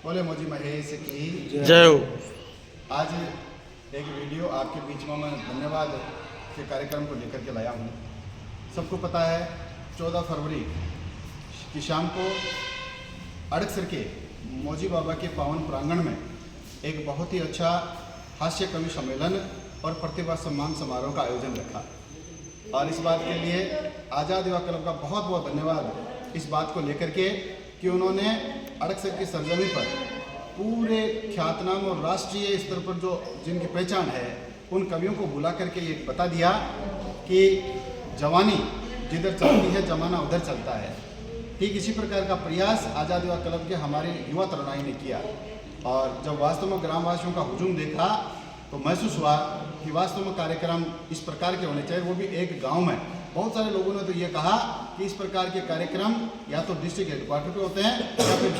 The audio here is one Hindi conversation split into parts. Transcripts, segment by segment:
बोले मुझे महेश की जय हो। आज एक वीडियो आपके बीच में मैं धन्यवाद के कार्यक्रम को लेकर के लाया हूँ। सबको पता है 14 फरवरी की शाम को अड़कसर के मौजी बाबा के पावन प्रांगण में एक बहुत ही अच्छा हास्य कवि सम्मेलन और प्रतिभा सम्मान समारोह का आयोजन रखा और इस बात के लिए आज़ाद युवा क्लब का बहुत बहुत धन्यवाद इस बात को लेकर के कि उन्होंने अड़कसर की सरजमी पर पूरे ख्यातनाम और राष्ट्रीय स्तर पर जो जिनकी पहचान है उन कवियों को बुला करके ये बता दिया कि जवानी जिधर चलती है जमाना उधर चलता है। ठीक इसी प्रकार का प्रयास आज़ाद युवा क्लब के हमारे युवा तरुणाई ने किया और जब वास्तव में ग्रामवासियों का हुजूम देखा तो महसूस हुआ कि वास्तव में कार्यक्रम इस प्रकार के होने चाहिए, वो भी एक गांव में। बहुत सारे लोगों ने तो ये कहा कि इस प्रकार के कार्यक्रम या तो डिस्ट्रिक्ट हेडक्वार्टर पे होते हैं या फिर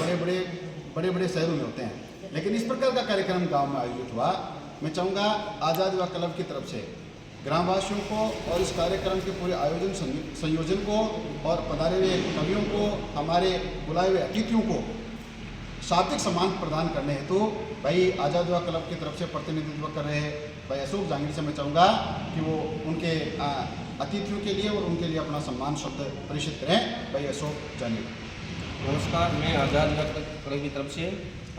बड़े बड़े शहरों में होते हैं, लेकिन इस प्रकार का कार्यक्रम गांव में आयोजित हुआ। मैं चाहूँगा आज़ाद युवा क्लब की तरफ से ग्रामवासियों को और इस कार्यक्रम के पूरे आयोजन संयोजन को और पधारे हुए कवियों को, हमारे बुलाए हुए अतिथियों को शाब्दिक सम्मान प्रदान करने हेतु भाई आज़ाद युवा क्लब की तरफ से प्रतिनिधित्व कर रहे भाई अशोक जांगीर से मैं चाहूँगा कि वो उनके अतिथियों के लिए और उनके लिए अपना सम्मान शब्द प्रेषित करें। भाई अशोक जांगीर। नमस्कार, मैं आज़ाद युवा क्लब की तरफ से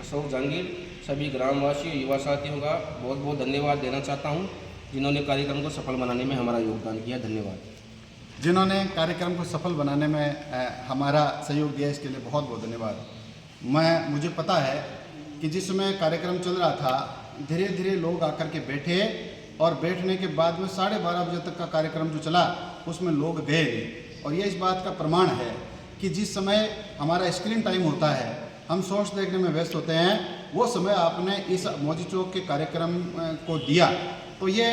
अशोक जांगीर सभी ग्रामवासियों युवा साथियों का बहुत बहुत धन्यवाद देना चाहता हूं, जिन्होंने कार्यक्रम को सफल बनाने में हमारा योगदान किया। धन्यवाद। जिन्होंने कार्यक्रम को सफल बनाने में हमारा सहयोग दिया, इसके लिए बहुत बहुत धन्यवाद। मुझे पता है कि जिस समय कार्यक्रम चल रहा था धीरे धीरे लोग आकर के बैठे और बैठने के बाद में 12:30 बजे तक का कार्यक्रम जो चला उसमें लोग गए नहीं। और ये इस बात का प्रमाण है कि जिस समय हमारा स्क्रीन टाइम होता है, हम शॉर्ट्स देखने में व्यस्त होते हैं, वो समय आपने इस मौजी चौक के कार्यक्रम को दिया। तो ये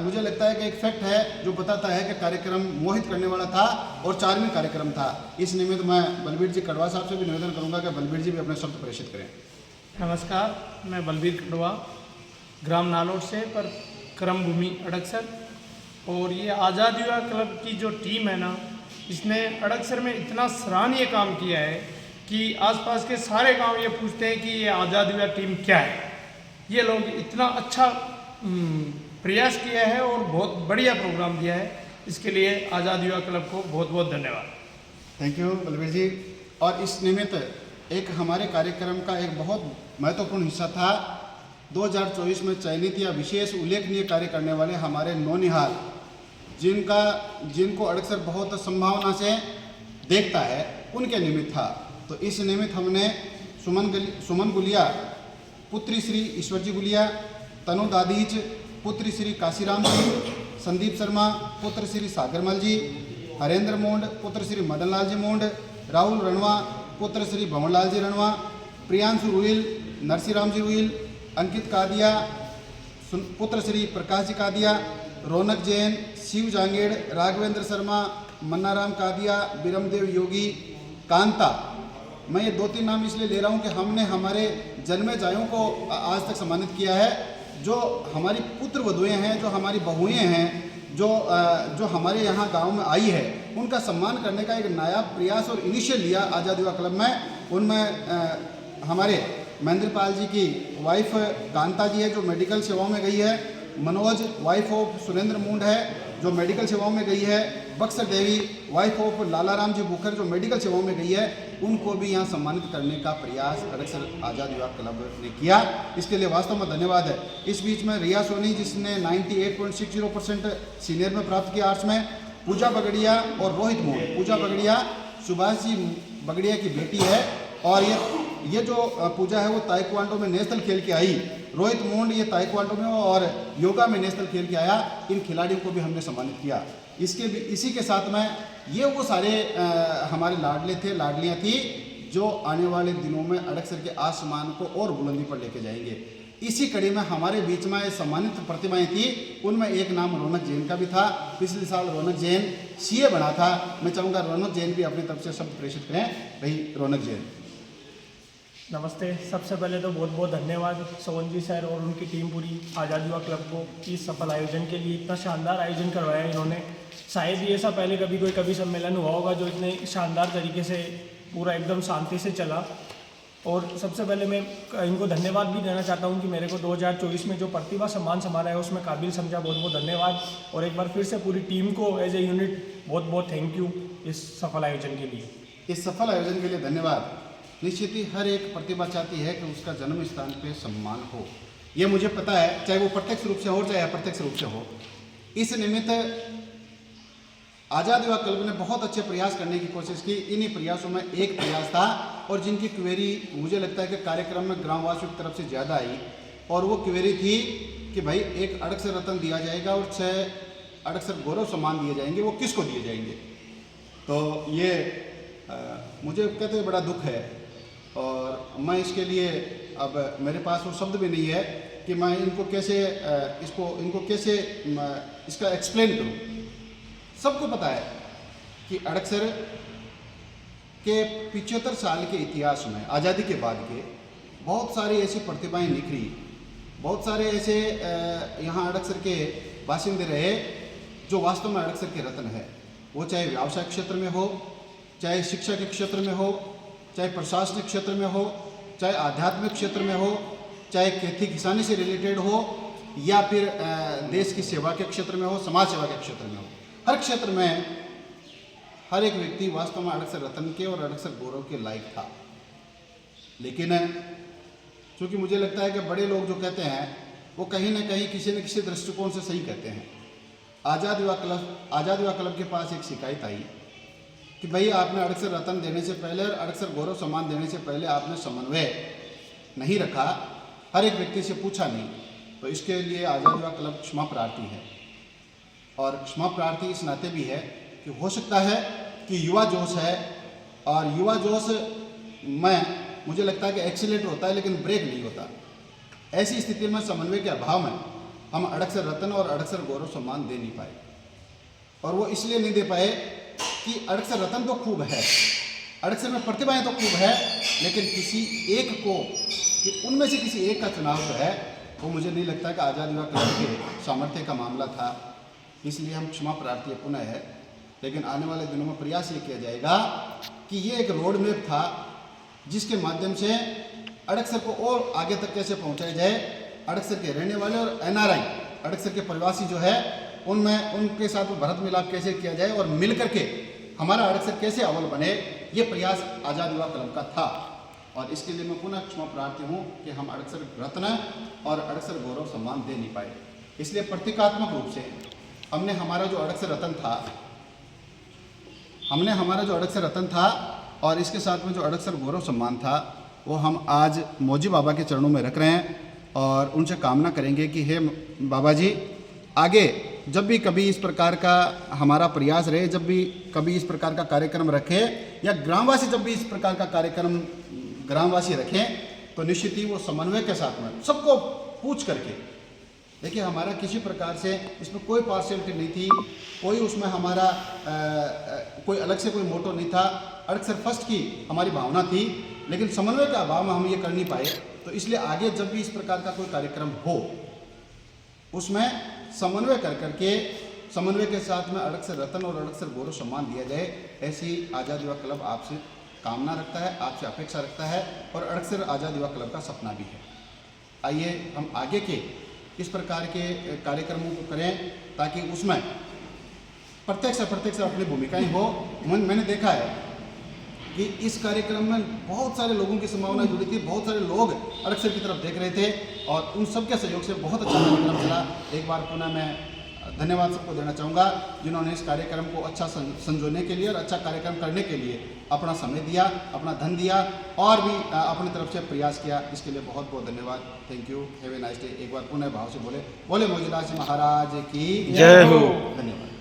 मुझे लगता है कि एक फैक्ट है जो बताता है कि कार्यक्रम मोहित करने वाला था और चार्मिंग कार्यक्रम था। इस निमित्त मैं बलबीर जी कड़वा साहब से भी निवेदन करूंगा कि बलबीर जी भी अपने शब्द प्रेषित करें। नमस्कार, मैं बलबीर कड़वा ग्राम नालोट से पर क्रम भूमि अड़कसर। और ये आज़ाद युवा क्लब की जो टीम है ना, इसने अड़कसर में इतना सराहनीय काम किया है कि आसपास के सारे गांव ये पूछते हैं कि ये आज़ाद युवा टीम क्या है। ये लोग इतना अच्छा प्रयास किया है और बहुत बढ़िया प्रोग्राम दिया है, इसके लिए आज़ाद युवा क्लब को बहुत बहुत धन्यवाद। थैंक यू बलबीर जी। और इस निमित्त एक हमारे कार्यक्रम का एक बहुत महत्वपूर्ण हिस्सा था 2024 में चयनित या विशेष उल्लेखनीय कार्य करने वाले हमारे नौनिहाल, जिनको अड़कसर बहुत संभावना से देखता है, उनके निमित्त था। तो इस निमित्त हमने सुमन गुलिया पुत्री श्री ईश्वरजी गुलिया, तनु दादीज पुत्री श्री काशीराम जी, संदीप शर्मा पुत्र श्री सागरमल जी, हरेंद्र मोंड पुत्र श्री मदनलाल जी मोंड, राहुल रणवा पुत्र श्री भवनलाल जी रणवा, प्रियांशु रुइल, नरसिंहराम जी रुइल, अंकित कादिया पुत्र श्री प्रकाश जी कादिया, रौनक जैन, शिव जांगेड़, राघवेंद्र शर्मा, मन्नाराम कादिया, बिरमदेव योगी, कांता। मैं ये 2-3 नाम इसलिए ले रहा हूँ कि हमने हमारे जन्मेजायों को आज तक सम्मानित किया है। जो हमारी पुत्र वधुएँ हैं, जो हमारी बहुएँ हैं, जो हमारे यहाँ गांव में आई है, उनका सम्मान करने का एक नायाब प्रयास और इनिशियल लिया आज़ाद युवा क्लब में। उनमें हमारे महेंद्रपाल जी की वाइफ कांता जी है जो मेडिकल सेवाओं में गई है, मनोज वाइफ ऑफ सुरेंद्र मुंड है जो मेडिकल सेवाओं में गई है, बक्सर देवी वाइफ ऑफ लालाराम जी बुखर जो मेडिकल सेवाओं में गई है, उनको भी यहाँ सम्मानित करने का प्रयास अड़कसर आज़ाद युवा क्लब ने किया। इसके लिए वास्तव में धन्यवाद है। इस बीच में रिया सोनी जिसने 98.60% सीनियर में प्राप्त किया आर्ट्स में, पूजा बगड़िया और रोहित मोहन। पूजा बगड़िया सुभाष जी बगड़िया की बेटी है और ये जो पूजा है वो ताइक्वांडो में नेशनल खेल के आई। रोहित मोंड ये ताइक्वांडो में और योगा में नेशनल खेल के आया। इन खिलाड़ियों को भी हमने सम्मानित किया। इसी के साथ में ये वो सारे हमारे लाडले थे, लाडलियाँ थी जो आने वाले दिनों में अड़कसर के आसमान को और बुलंदी पर लेके जाएंगे। इसी कड़ी में हमारे बीच में सम्मानित प्रतिमाएं थी, उनमें एक नाम रौनक जैन का भी था। पिछले साल रौनक जैन सीए बना था। मैं चाहूँगा रौनक जैन भी अपनी तरफ से शब्द प्रेषित करें। भाई रौनक जैन। नमस्ते। सबसे पहले तो बहुत बहुत धन्यवाद सोवन जी सर और उनकी टीम पूरी आज़ाद युवा क्लब को इस सफल आयोजन के लिए। इतना शानदार आयोजन करवाया इन्होंने। शायद ही ऐसा पहले कभी कोई सम्मेलन हुआ होगा जो इतने शानदार तरीके से पूरा एकदम शांति से चला। और सबसे पहले मैं इनको धन्यवाद भी देना चाहता हूं कि मेरे को 2024 में जो प्रतिभा सम्मान समारोह है उसमें काबिल समझा। बहुत बहुत धन्यवाद। और एक बार फिर से पूरी टीम को एज ए यूनिट बहुत बहुत थैंक यू इस सफल आयोजन के लिए। इस सफल आयोजन के लिए धन्यवाद। निश्चित ही हर एक प्रतिभा चाहती है कि उसका जन्म स्थान पे सम्मान हो, ये मुझे पता है, चाहे वो प्रत्यक्ष रूप से हो चाहे अप्रत्यक्ष रूप से हो। इस निमित्त आज़ाद युवा क्लब ने बहुत अच्छे प्रयास करने की कोशिश की। इन्हीं प्रयासों में एक प्रयास था और जिनकी क्वेरी मुझे लगता है कि कार्यक्रम में ग्रामवासियों की तरफ से ज़्यादा आई, और वो क्वेरी थी कि भाई एक अड़क्षर रत्न दिया जाएगा और 6 अड़क्षर गौरव सम्मान दिए जाएंगे, वो किसको दिए जाएंगे। तो ये मुझे कहते हुए बड़ा दुख है और मैं इसके लिए अब मेरे पास वो शब्द भी नहीं है कि मैं इनको कैसे इसका एक्सप्लेन करूं। सबको पता है कि अड़क्षर के 75 साल के इतिहास में आज़ादी के बाद के बहुत सारी ऐसी प्रतिभाएं निखरी, बहुत सारे ऐसे यहाँ अड़क्षर के बासिंदे रहे जो वास्तव में अड़क्षर के रत्न है। वो चाहे व्यवसाय क्षेत्र में हो, चाहे शिक्षा के क्षेत्र में हो, चाहे प्रशासनिक क्षेत्र में हो, चाहे आध्यात्मिक क्षेत्र में हो, चाहे खेती किसानी से रिलेटेड हो, या फिर देश की सेवा के क्षेत्र में हो, समाज सेवा के क्षेत्र में हो। हर क्षेत्र में हर एक व्यक्ति वास्तव में अड़क्षर रत्न के और अड़क्षर गौरव के लायक था। लेकिन चूँकि मुझे लगता है कि बड़े लोग जो कहते हैं वो कहीं ना कहीं किसी न किसी दृष्टिकोण से सही कहते हैं। आज़ाद युवा क्लब के पास एक शिकायत आई कि भाई आपने अड़क्षर रत्न देने से पहले और अड़क्षर गौरव सम्मान देने से पहले आपने समन्वय नहीं रखा, हर एक व्यक्ति से पूछा नहीं। तो इसके लिए आज़ाद युवा क्लब क्षमा प्रार्थी है, और क्षमा प्रार्थी इस नाते भी है कि हो सकता है कि युवा जोश है, और युवा जोश में मुझे लगता है कि एक्सीलेटर होता है लेकिन ब्रेक नहीं होता। ऐसी स्थिति में समन्वय के अभाव में हम अड़क्षर रत्न और अड़क्षर गौरव सम्मान दे नहीं पाए, और वो इसलिए नहीं दे पाए कि अड़क्षर रत्न तो खूब है, अड़क्षर में प्रतिभाएं तो खूब है, लेकिन किसी एक को, कि उनमें से किसी एक का चुनाव जो है वो मुझे नहीं लगता कि आज़ाद युवा क्लब के सामर्थ्य का मामला था। इसलिए हम क्षमा प्रार्थी पुनः है, लेकिन आने वाले दिनों में प्रयास ये किया जाएगा कि ये एक रोड मैप था जिसके माध्यम से अड़क्षर को और आगे तक कैसे पहुंचाया जाए। अड़क्षर के रहने वाले और NRI अड़क्षर के प्रवासी जो है उनमें उनके साथ भरत मिलाप कैसे किया जाए और मिल करके हमारा अड़क्षर कैसे अव्वल बने, ये प्रयास आज़ाद युवा क्लब का था। और इसके लिए मैं पुनः क्षमा प्रार्थी हूँ कि हम अड़क्षर रत्न और अड़क्षर गौरव सम्मान दे नहीं पाए। इसलिए प्रतीकात्मक रूप से हमने हमारा जो अड़क्षर रत्न था और इसके साथ में जो अड़क्षर गौरव सम्मान था वो हम आज मौजी बाबा के चरणों में रख रहे हैं, और उनसे कामना करेंगे कि हे बाबा जी, आगे जब भी कभी इस प्रकार का हमारा प्रयास रहे, जब भी कभी इस प्रकार का कार्यक्रम रखें, या ग्रामवासी जब भी इस प्रकार का कार्यक्रम ग्रामवासी रखें, तो निश्चित ही वो समन्वय के साथ में सबको पूछ करके, देखिए हमारा किसी प्रकार से इसमें कोई पार्शियलिटी नहीं थी, कोई उसमें हमारा कोई अलग से कोई मोटो नहीं था। अड़क्षर फर्स्ट की हमारी भावना थी, लेकिन समन्वय के अभाव में हम ये कर नहीं पाए। तो इसलिए आगे जब भी इस प्रकार का कोई कार्यक्रम हो उसमें समन्वय कर करके, समन्वय के साथ में अड़क्षर रत्न और अड़क्षर गौरव सम्मान दिया जाए, ऐसी आज़ाद युवा क्लब आपसे कामना रखता है, आपसे अपेक्षा रखता है, और अड़क्षर आज़ाद युवा क्लब का सपना भी है। आइए हम आगे के इस प्रकार के कार्यक्रमों को करें ताकि उसमें प्रत्यक्ष अप्रत्यक्ष अपनी भूमिकाएं हो। मैंने देखा है कि इस कार्यक्रम में बहुत सारे लोगों की संभावना जुड़ी थी, बहुत सारे लोग अड़क्षर की तरफ देख रहे थे, और उन सबके सहयोग से बहुत अच्छा कार्यक्रम चला। एक बार पुनः मैं धन्यवाद सबको देना चाहूँगा जिन्होंने इस कार्यक्रम को अच्छा संजोने के लिए और अच्छा कार्यक्रम करने के लिए अपना समय दिया, अपना धन दिया, और भी अपनी तरफ से प्रयास किया। इसके लिए बहुत बहुत धन्यवाद। Thank you, have a nice day. एक बार पुनः भाव से बोले मौजूदास महाराज की जय हो। धन्यवाद।